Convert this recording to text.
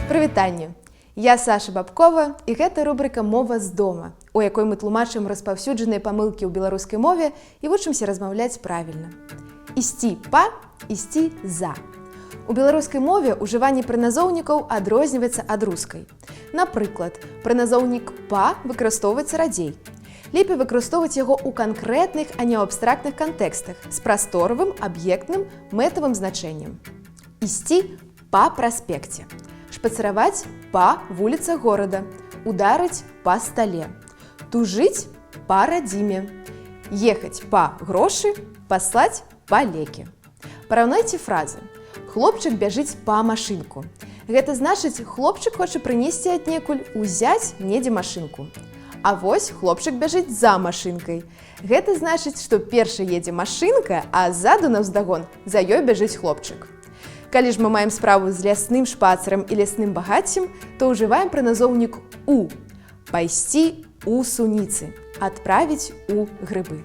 Прывітанне! Я Саша Бабкова, і гэта рубрика «Мова з дома», у якой мы тлумачым распаўсюджаныя памылкі ў беларускай мове і вучымся размаўляць правільна. Ісці па, ісці за. У беларускай мове ўжыванне прыназоўнікаў адрозніваецца ад рускай. Напрыклад, прыназоўнік «па» выкарыстоўваецца радзей. Лепей выкарыстоўваць яго ў канкрэтных, а не ў абстрактных кантэкстах з прасторавым, аб'ектным, мэтавым значэннем. Ісці па праспекце. Шпацыраваць па вуліцах горада, ударыць па стале, тужыць па радзіме, ехаць па грошы, паслаць па лекі. Параўнайце фразы. Хлопчык бяжыць па машынку. Гэта значыць, хлопчык хоча прынесці аднекуль, узяць недзе машынку. А вось хлопчык бяжыць за машынкай. Гэта значыць, што перша едзе машынка, а ззаду наўздагон за ёй бяжыць хлопчык. Калі ж мы маем справу з лясным шпацырам і лясным багаццем, то ўжываем прыназоўнік «у». Пайсці ў суніцы, адправіць у грыбы.